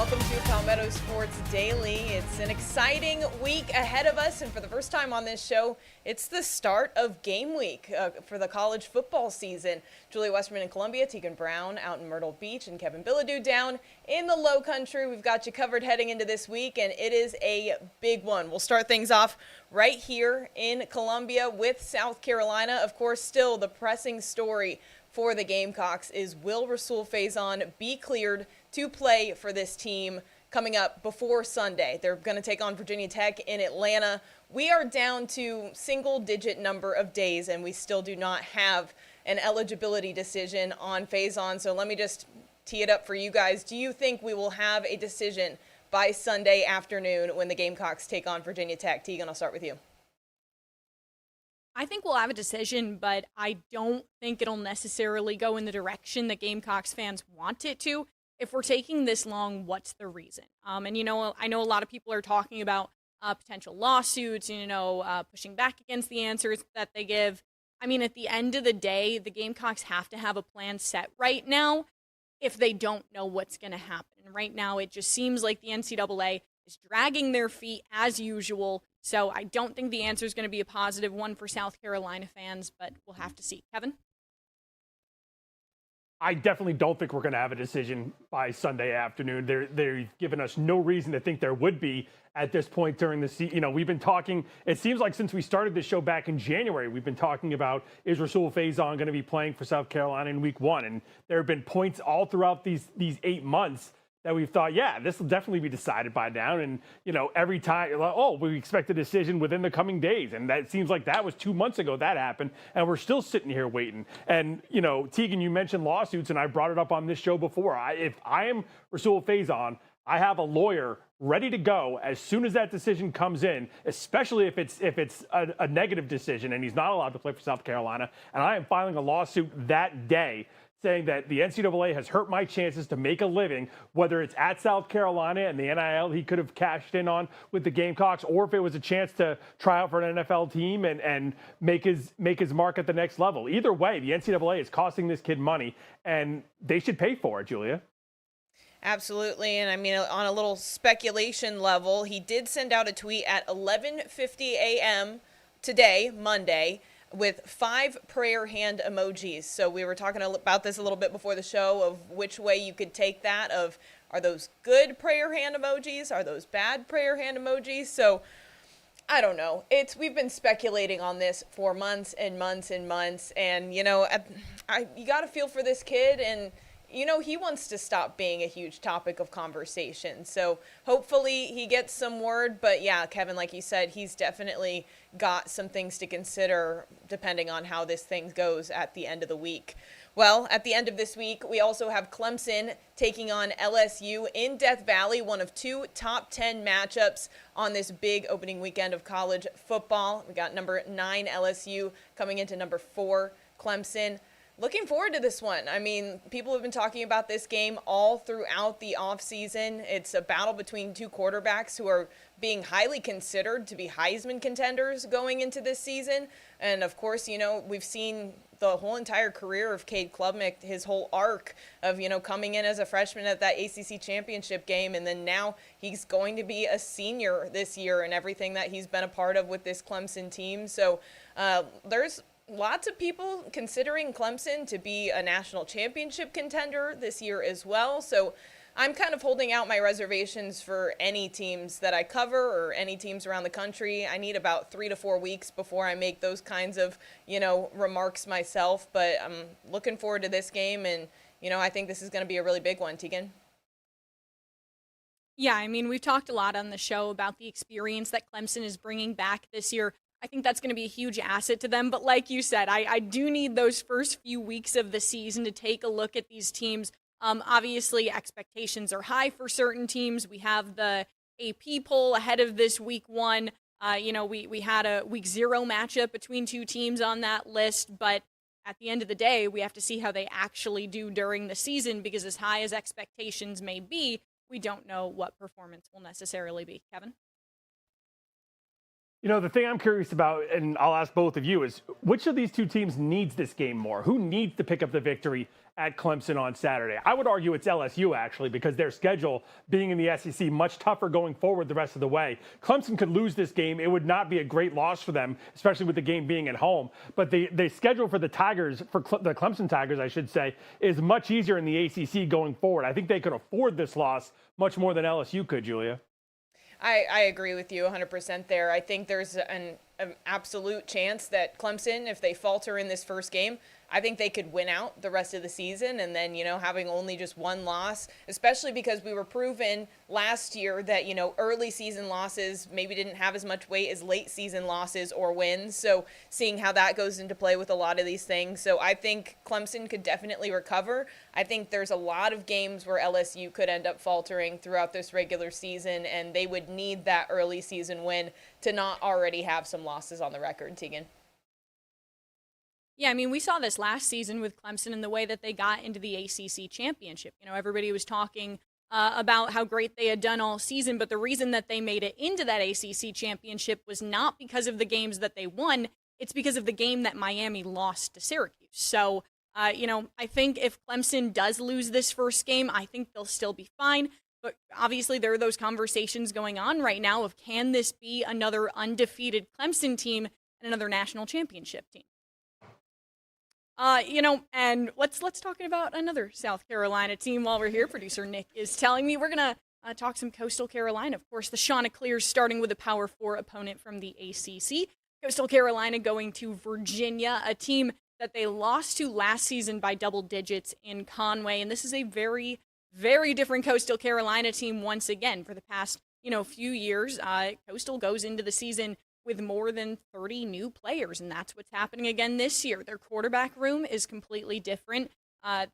welcome to Palmetto Sports Daily. It's an exciting week ahead of us, and for the first time on this show, it's the start of game week for the college football season. Julia Westerman in Columbia, Teagan Brown out in Myrtle Beach, and Kevin Bilodeau down in the Low Country. We've got you covered heading into this week, and it is a big one. We'll start things off right here in Columbia with South Carolina. Of course, still the pressing story for the Gamecocks is, will Rahsul Faison be cleared to play for this team coming up before Sunday? They're going to take on Virginia Tech in Atlanta. We are down to single-digit number of days, and we still do not have an eligibility decision on Faison. So let me just tee it up for you guys. Do you think we will have a decision by Sunday afternoon when the Gamecocks take on Virginia Tech? Teagan, I'll start with you. I think we'll have a decision, but I don't think it'll necessarily go in the direction that Gamecocks fans want it to. If we're taking this long, what's the reason? And, I know a lot of people are talking about potential lawsuits, pushing back against the answers that they give. I mean, at the end of the day, the Gamecocks have to have a plan set right now if they don't know what's going to happen. Right now, it just seems like the NCAA is dragging their feet as usual. So I don't think the answer is going to be a positive one for South Carolina fans, but we'll have to see. Kevin? I definitely don't think we're going to have a decision by Sunday afternoon. They've given us no reason to think there would be at this point during the season. We've been talking, it seems like since we started this show back in January, we've been talking about, is Rahsul Faison going to be playing for South Carolina in week one? And there have been points all throughout these 8 months that we've thought, yeah, this will definitely be decided by now. And, every time, we expect a decision within the coming days. And that seems like that was 2 months ago that happened. And we're still sitting here waiting. And, Teagan, you mentioned lawsuits, and I brought it up on this show before. If I am Rahsul Faison, I have a lawyer ready to go as soon as that decision comes in, especially if it's a negative decision and he's not allowed to play for South Carolina. And I am filing a lawsuit that day, saying that the NCAA has hurt my chances to make a living, whether it's at South Carolina and the NIL he could have cashed in on with the Gamecocks, or if it was a chance to try out for an NFL team and make his mark at the next level. Either way, the NCAA is costing this kid money, and they should pay for it, Julia. Absolutely. And I mean, on a little speculation level, he did send out a tweet at 11:50 a.m. today, Monday, with 5 prayer hand emojis. So we were talking about this a little bit before the show of which way you could take that, of are those good prayer hand emojis? Are those bad prayer hand emojis? So I don't know. We've been speculating on this for months and months and months. And, you got to feel for this kid, and he wants to stop being a huge topic of conversation. So hopefully he gets some word. But yeah, Kevin, like you said, he's definitely got some things to consider depending on how this thing goes at the end of the week. Well, at the end of this week, we also have Clemson taking on LSU in Death Valley, one of 2 top 10 matchups on this big opening weekend of college football. We got number 9 LSU coming into number 4 Clemson. Looking forward to this one. I mean, people have been talking about this game all throughout the offseason. It's a battle between 2 quarterbacks who are being highly considered to be Heisman contenders going into this season. And, of course, we've seen the whole entire career of Cade Klubnik, his whole arc of, coming in as a freshman at that ACC championship game. And then now he's going to be a senior this year and everything that he's been a part of with this Clemson team. So there's lots of people considering Clemson to be a national championship contender this year as well. So I'm kind of holding out my reservations for any teams that I cover or any teams around the country. I need about 3 to 4 weeks before I make those kinds of, remarks myself. But I'm looking forward to this game, and, I think this is going to be a really big one. Teagan? Yeah, I mean, we've talked a lot on the show about the experience that Clemson is bringing back this year. I think that's going to be a huge asset to them. But like you said, I do need those first few weeks of the season to take a look at these teams. Obviously, expectations are high for certain teams. We have the AP poll ahead of this week 1. We had a week 0 matchup between 2 teams on that list. But at the end of the day, we have to see how they actually do during the season, because as high as expectations may be, we don't know what performance will necessarily be. Kevin? The thing I'm curious about, and I'll ask both of you, is which of these 2 teams needs this game more? Who needs to pick up the victory at Clemson on Saturday. I would argue it's LSU, actually, because their schedule, being in the SEC, much tougher going forward the rest of the way. Clemson could lose this game. It would not be a great loss for them, especially with the game being at home. But the schedule for the Tigers, the Clemson Tigers, I should say, is much easier in the ACC going forward. I think they could afford this loss much more than LSU could, Julia. I agree with you 100% there. I think there's an absolute chance that Clemson, if they falter in this first game, I think they could win out the rest of the season. And then, having only just one loss, especially because we were proven last year that, early season losses maybe didn't have as much weight as late season losses or wins. So seeing how that goes into play with a lot of these things. So I think Clemson could definitely recover. I think there's a lot of games where LSU could end up faltering throughout this regular season, and they would need that early season win to not already have some losses on the record, Teagan. Yeah, I mean, we saw this last season with Clemson and the way that they got into the ACC championship. Everybody was talking about how great they had done all season, but the reason that they made it into that ACC championship was not because of the games that they won. It's because of the game that Miami lost to Syracuse. So, I think if Clemson does lose this first game, I think they'll still be fine. But obviously, there are those conversations going on right now of, can this be another undefeated Clemson team and another national championship team? And let's talk about another South Carolina team while we're here. Producer Nick is telling me we're going to talk some Coastal Carolina. Of course, the Chanticleers starting with a Power 4 opponent from the ACC. Coastal Carolina going to Virginia, a team that they lost to last season by double digits in Conway. And this is a very, very different Coastal Carolina team once again. For the past, few years, Coastal goes into the season with more than 30 new players, and that's what's happening again this year. Their quarterback room is completely different.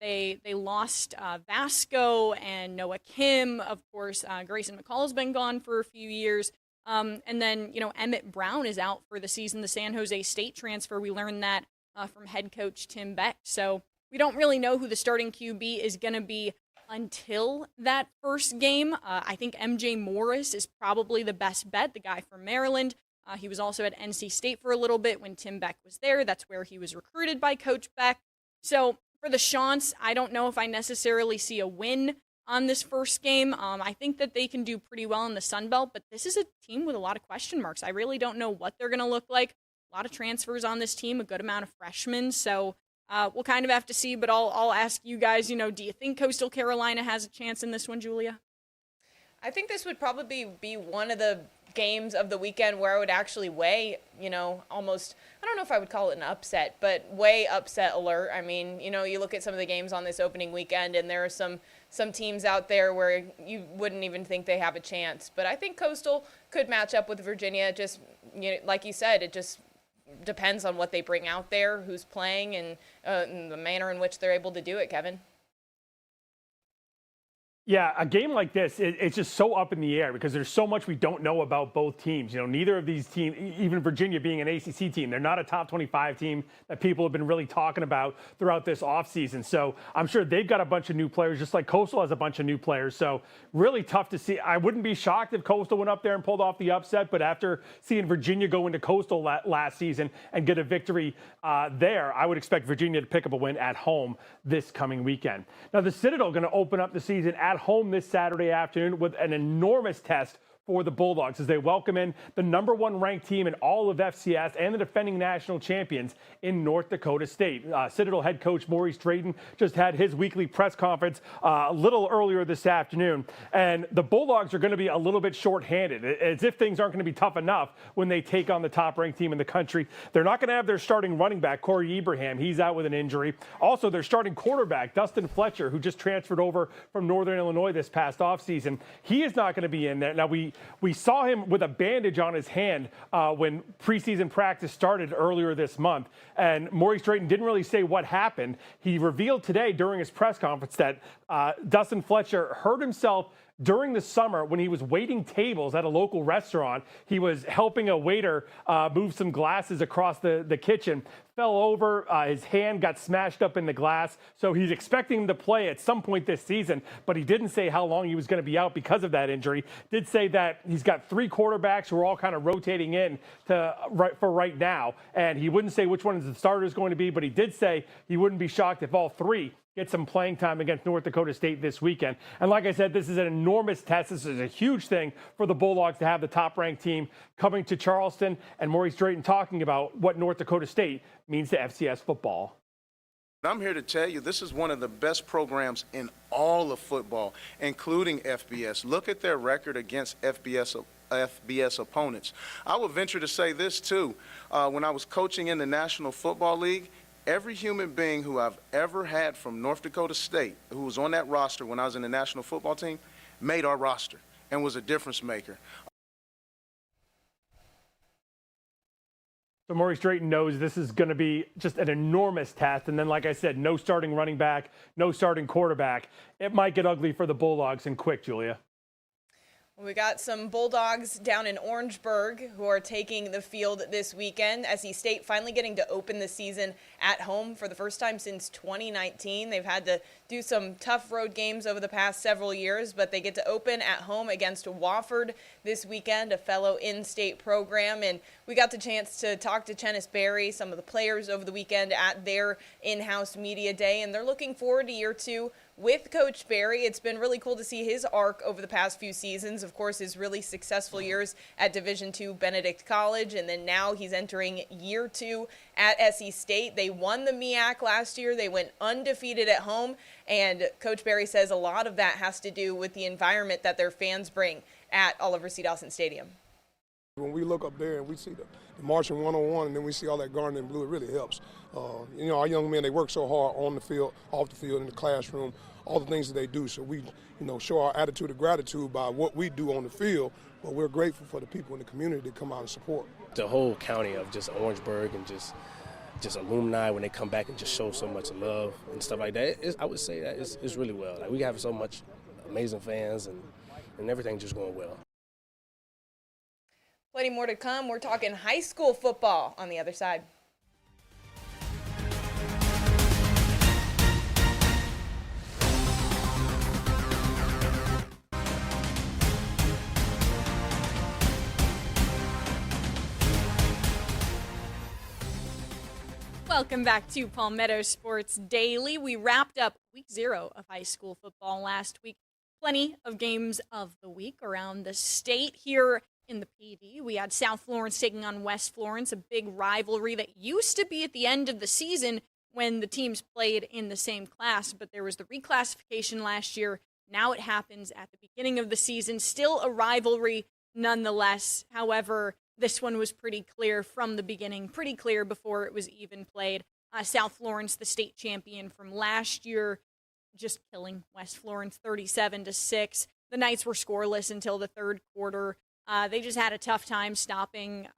They lost Vasco and Noah Kim. Of course, Grayson McCall's been gone for a few years. And then, Emmett Brown is out for the season, the San Jose State transfer. We learned that from head coach Tim Beck. So we don't really know who the starting QB is going to be until that first game. I think MJ Morris is probably the best bet, the guy from Maryland. He was also at NC State for a little bit when Tim Beck was there. That's where he was recruited by Coach Beck. So for the Chants, I don't know if I necessarily see a win on this first game. I think that they can do pretty well in the Sun Belt, but this is a team with a lot of question marks. I really don't know what they're going to look like. A lot of transfers on this team, a good amount of freshmen. So we'll kind of have to see, but I'll ask you guys, do you think Coastal Carolina has a chance in this one, Julia? I think this would probably be one of the games of the weekend where I would actually weigh, almost, I don't know if I would call it an upset, but way upset alert. I mean, you look at some of the games on this opening weekend, and there are some teams out there where you wouldn't even think they have a chance. But I think Coastal could match up with Virginia. Just, like you said, it just depends on what they bring out there, who's playing, and the manner in which they're able to do it, Kevin. Yeah, a game like this, it's just so up in the air because there's so much we don't know about both teams. Neither of these teams, even Virginia being an ACC team, they're not a top 25 team that people have been really talking about throughout this offseason. So I'm sure they've got a bunch of new players, just like Coastal has a bunch of new players. So really tough to see. I wouldn't be shocked if Coastal went up there and pulled off the upset, but after seeing Virginia go into Coastal last season and get a victory there, I would expect Virginia to pick up a win at home this coming weekend. Now, the Citadel going to open up the season at home this Saturday afternoon with an enormous test for the Bulldogs as they welcome in the number one ranked team in all of FCS and the defending national champions in North Dakota State. Citadel head coach Maurice Drayton just had his weekly press conference a little earlier this afternoon, and the Bulldogs are going to be a little bit shorthanded, as if things aren't going to be tough enough when they take on the top ranked team in the country. They're not going to have their starting running back, Corey Ibrahim. He's out with an injury. Also, their starting quarterback, Dustin Fletcher, who just transferred over from Northern Illinois this past offseason, he is not going to be in there. Now, we saw him with a bandage on his hand when preseason practice started earlier this month, and Maurice Drayton didn't really say what happened. He revealed today during his press conference that Dustin Fletcher hurt himself during the summer when he was waiting tables at a local restaurant. He was helping a waiter move some glasses across the kitchen, fell over, his hand got smashed up in the glass. So he's expecting him to play at some point this season, but he didn't say how long he was going to be out because of that injury. Did say that he's got three quarterbacks who are all kind of rotating in for right now, and he wouldn't say which one the starter is going to be, but he did say he wouldn't be shocked if all three get some playing time against North Dakota State this weekend. And like I said, this is an enormous test. This is a huge thing for the Bulldogs to have the top-ranked team coming to Charleston, and Maurice Drayton talking about what North Dakota State means to FCS football. I'm here to tell you this is one of the best programs in all of football, including FBS. Look at their record against FBS opponents. I would venture to say this too. When I was coaching in the National Football League, every human being who I've ever had from North Dakota State who was on that roster when I was in the national football team made our roster and was a difference maker. So Maurice Drayton knows this is going to be just an enormous test. And then, like I said, no starting running back, no starting quarterback. It might get ugly for the Bulldogs and quick, Julia. We got some Bulldogs down in Orangeburg who are taking the field this weekend. SC State finally getting to open the season at home for the first time since 2019. They've had to do some tough road games over the past several years, but they get to open at home against Wofford this weekend, a fellow in-state program. And we got the chance to talk to Chennis Berry, some of the players over the weekend at their in-house media day, and they're looking forward to year two with Coach Berry. It's been really cool to see his arc over the past few seasons. Of course, his really successful years at Division II Benedict College, and then now he's entering year two at SC State. They won the MEAC last year. They went undefeated at home, and Coach Berry says a lot of that has to do with the environment that their fans bring at Oliver C. Dawson Stadium. When we look up there and we see the marching 101 and then we see all that garnet and blue, it really helps. Our young men, they work so hard on the field, off the field, in the classroom, all the things that they do. So we, show our attitude of gratitude by what we do on the field, but we're grateful for the people in the community that come out and support. The whole county of just Orangeburg and just alumni, when they come back and just show so much love and stuff like that, I would say that it's really well. Like, we have so much amazing fans and everything just going well. Plenty more to come. We're talking high school football on the other side. Welcome back to Palmetto Sports Daily. We wrapped up week 0 of high school football last week. Plenty of games of the week around the state here in the PD. We had South Florence taking on West Florence, a big rivalry that used to be at the end of the season when the teams played in the same class, but there was the reclassification last year. Now it happens at the beginning of the season. Still a rivalry nonetheless. However, this one was pretty clear from the beginning, pretty clear before it was even played. South Florence, the state champion from last year, just killing West Florence 37-6. The Knights were scoreless until the third quarter. They just had a tough time stopping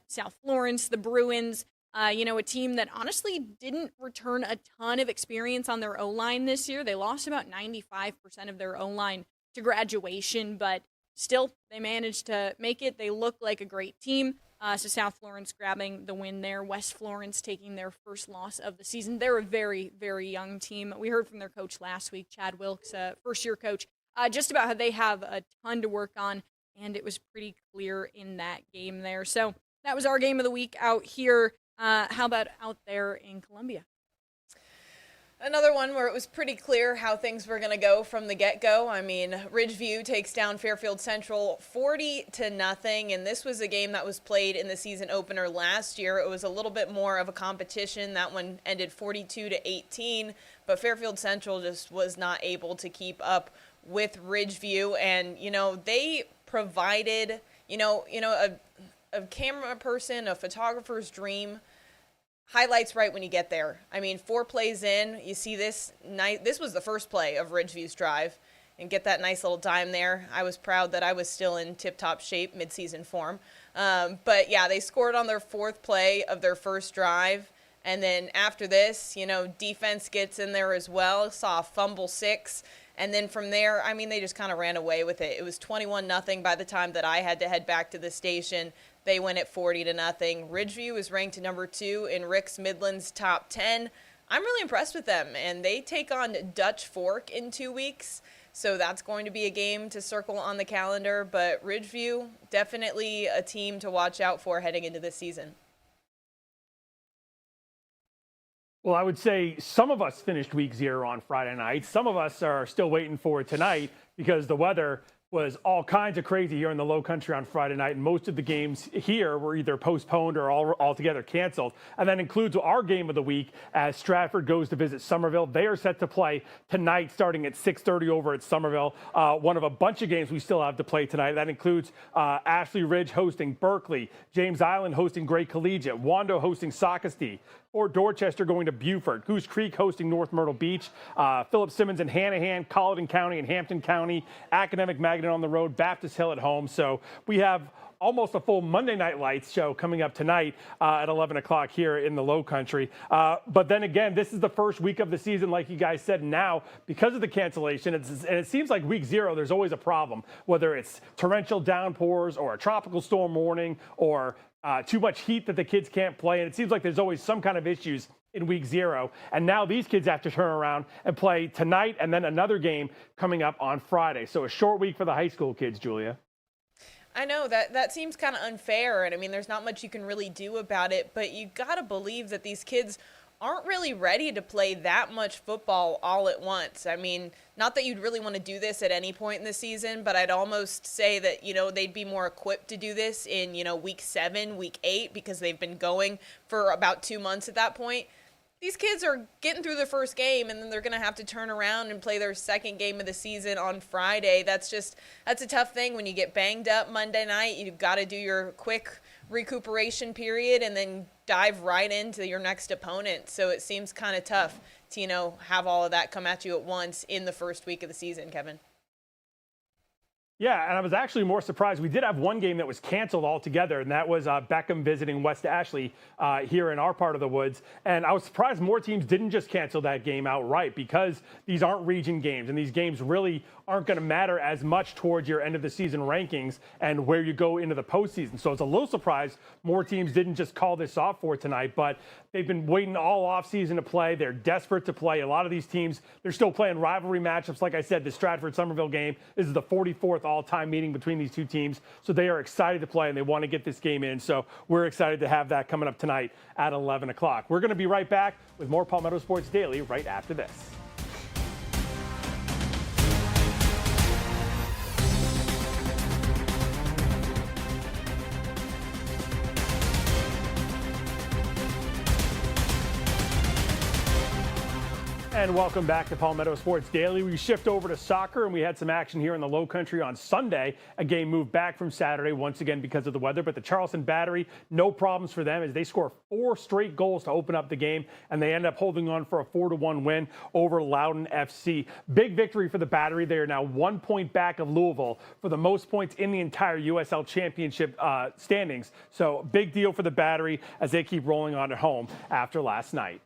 South Florence, the Bruins, a team that honestly didn't return a ton of experience on their O-line this year. They lost about 95% of their O-line to graduation, but still, they managed to make it. They look like a great team. So South Florence grabbing the win there. West Florence taking their first loss of the season. They're a very, very young team. We heard from their coach last week, Chad Wilkes, first-year coach, just about how they have a ton to work on, and it was pretty clear in that game there. So that was our game of the week out here. How about out there in Columbia? Another one where it was pretty clear how things were going to go from the get-go. I mean, Ridgeview takes down Fairfield Central 40-0, and this was a game that was played in the season opener last year. It was a little bit more of a competition. That one ended 42-18, but Fairfield Central just was not able to keep up with Ridgeview, and they provided a camera person, a photographer's dream. Highlights right when you get there. I mean, 4 plays in, you see this was the first play of Ridgeview's drive, and get that nice little dime there. I was proud that I was still in tip-top shape, midseason form. But yeah, they scored on their 4th play of their first drive, and then after this, defense gets in there as well. Saw a fumble 6, and then from there, I mean, they just kind of ran away with it. It was 21-0 by the time that I had to head back to the station. They win at 40-0. Ridgeview is ranked number 2 in Rick's Midland's top 10. I'm really impressed with them, and they take on Dutch Fork in 2 weeks, so that's going to be a game to circle on the calendar. But Ridgeview, definitely a team to watch out for heading into this season. Well, I would say some of us finished week 0 on Friday night. Some of us are still waiting for tonight because the weather was all kinds of crazy here in the Low Country on Friday night, and most of the games here were either postponed or altogether canceled. And that includes our game of the week as Stratford goes to visit Somerville. They are set to play tonight starting at 6:30 over at Somerville. One of a bunch of games we still have to play tonight. That includes Ashley Ridge hosting Berkeley, James Island hosting Gray Collegiate, Wando hosting Socastee, Fort Dorchester going to Beaufort, Goose Creek hosting North Myrtle Beach, Philip Simmons and Hanahan, Colleton County and Hampton County, Academic Magnet on the road, Baptist Hill at home. So we have almost a full Monday Night Lights show coming up tonight at 11 o'clock here in the Low Country. But then again, this is the first week of the season, like you guys said. Now, because of the cancellation, and it seems like week 0, there's always a problem, whether it's torrential downpours or a tropical storm warning or too much heat that the kids can't play. And it seems like there's always some kind of issues in week 0. And now these kids have to turn around and play tonight and then another game coming up on Friday. So a short week for the high school kids, Julia. I know that seems kind of unfair, and I mean, there's not much you can really do about it, but you got to believe that these kids aren't really ready to play that much football all at once. I mean, not that you'd really want to do this at any point in the season, but I'd almost say that, they'd be more equipped to do this in, week 7, week 8, because they've been going for about 2 months at that point. These kids are getting through their first game, and then they're going to have to turn around and play their second game of the season on Friday. That's a tough thing when you get banged up Monday night. You've got to do your quick recuperation period and then dive right into your next opponent. So it seems kind of tough to, have all of that come at you at once in the first week of the season, Kevin. Yeah, and I was actually more surprised. We did have one game that was canceled altogether, and that was Beckham visiting West Ashley here in our part of the woods. And I was surprised more teams didn't just cancel that game outright because these aren't region games, and these games really aren't going to matter as much towards your end of the season rankings and where you go into the postseason. So it's a little surprised more teams didn't just call this off for tonight, but they've been waiting all offseason to play. They're desperate to play. A lot of these teams, they're still playing rivalry matchups. Like I said, the Stratford-Somerville game, this is the 44th all-time meeting between these two teams. So they are excited to play, and they want to get this game in. So we're excited to have that coming up tonight at 11 o'clock. We're going to be right back with more Palmetto Sports Daily right after this. And welcome back to Palmetto Sports Daily. We shift over to soccer, and we had some action here in the Low Country on Sunday. A game moved back from Saturday once again because of the weather, but the Charleston Battery, no problems for them as they score 4 straight goals to open up the game, and they end up holding on for a 4-1 win over Loudoun FC. Big victory for the Battery. They are now 1 point back of Louisville for the most points in the entire USL Championship standings. So big deal for the Battery as they keep rolling on at home after last night.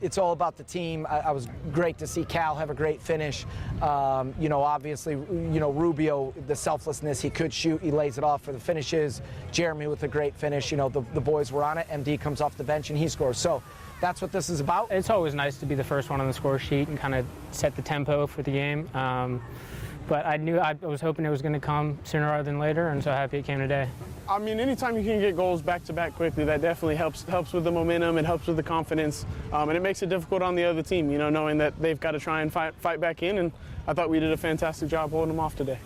It's all about the team. I was great to see Cal have a great finish. Obviously, Rubio, the selflessness, he could shoot, he lays it off for the finishes. Jeremy with a great finish. The boys were on it. MD comes off the bench and he scores. So that's what this is about. It's always nice to be the first one on the score sheet and kind of set the tempo for the game. But I was hoping it was going to come sooner rather than later, and so happy it came today. I mean, anytime you can get goals back-to-back quickly, that definitely helps with the momentum, it helps with the confidence, and it makes it difficult on the other team, knowing that they've got to try and fight back in, and I thought we did a fantastic job holding them off today.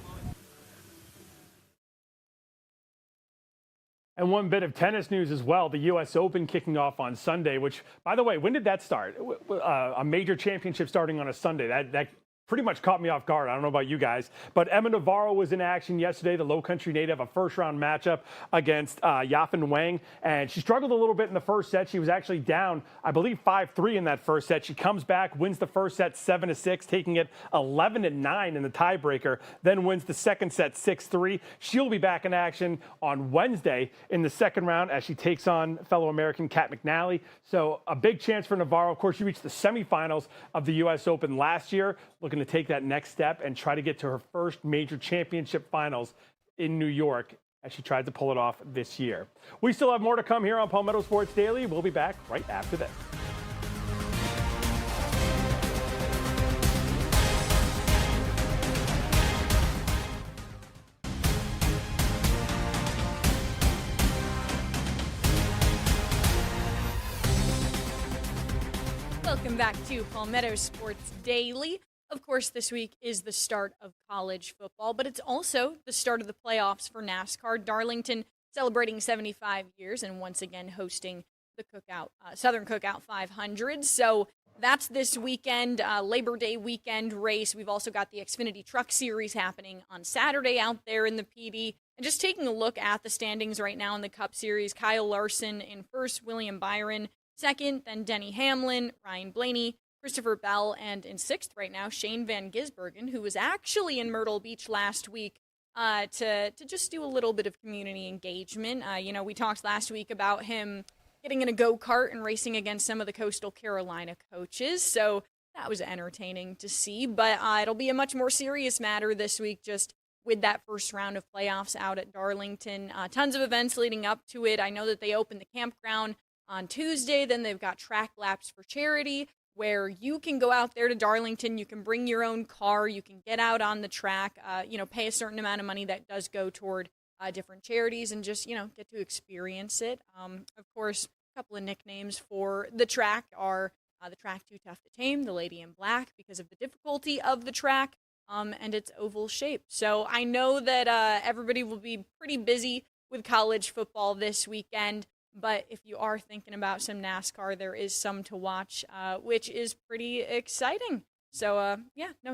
And one bit of tennis news as well, the U.S. Open kicking off on Sunday, which, by the way, when did that start? A major championship starting on a Sunday. That pretty much caught me off guard. I don't know about you guys. But Emma Navarro was in action yesterday, the Low Country native, a first-round matchup against Yafan Wang. And she struggled a little bit in the first set. She was actually down, I believe, 5-3 in that first set. She comes back, wins the first set 7-6, taking it 11-9 in the tiebreaker, then wins the second set 6-3. She'll be back in action on Wednesday in the second round as she takes on fellow American Kat McNally. So a big chance for Navarro. Of course, she reached the semifinals of the U.S. Open last year, looking to take that next step and try to get to her first major championship finals in New York as she tried to pull it off this year. We still have more to come here on Palmetto Sports Daily. We'll be back right after this. Welcome back to Palmetto Sports Daily. Of course, this week is the start of college football, but it's also the start of the playoffs for NASCAR. Darlington celebrating 75 years and once again hosting the Cookout, Southern Cookout 500. So that's this weekend, Labor Day weekend race. We've also got the Xfinity Truck Series happening on Saturday out there in the PD. And just taking a look at the standings right now in the Cup Series, Kyle Larson in first, William Byron second, then Denny Hamlin, Ryan Blaney, Christopher Bell, and in sixth right now, Shane Van Gisbergen, who was actually in Myrtle Beach last week to just do a little bit of community engagement. We talked last week about him getting in a go-kart and racing against some of the Coastal Carolina coaches, so that was entertaining to see. But it'll be a much more serious matter this week, just with that first round of playoffs out at Darlington. Tons of events leading up to it. I know that they opened the campground on Tuesday. Then they've got track laps for charity, where you can go out there to Darlington. You can bring your own car. You can get out on the track, pay a certain amount of money that does go toward different charities and just, get to experience it. Of course, a couple of nicknames for the track are the track Too Tough to Tame, the Lady in Black, because of the difficulty of the track and its oval shape. So I know that everybody will be pretty busy with college football this weekend. But if you are thinking about some NASCAR, there is some to watch, which is pretty exciting. So,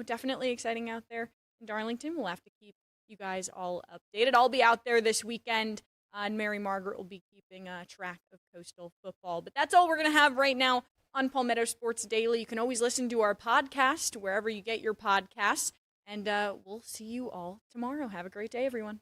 definitely exciting out there in Darlington. We'll have to keep you guys all updated. I'll be out there this weekend, and Mary Margaret will be keeping track of Coastal football. But that's all we're going to have right now on Palmetto Sports Daily. You can always listen to our podcast wherever you get your podcasts. And we'll see you all tomorrow. Have a great day, everyone.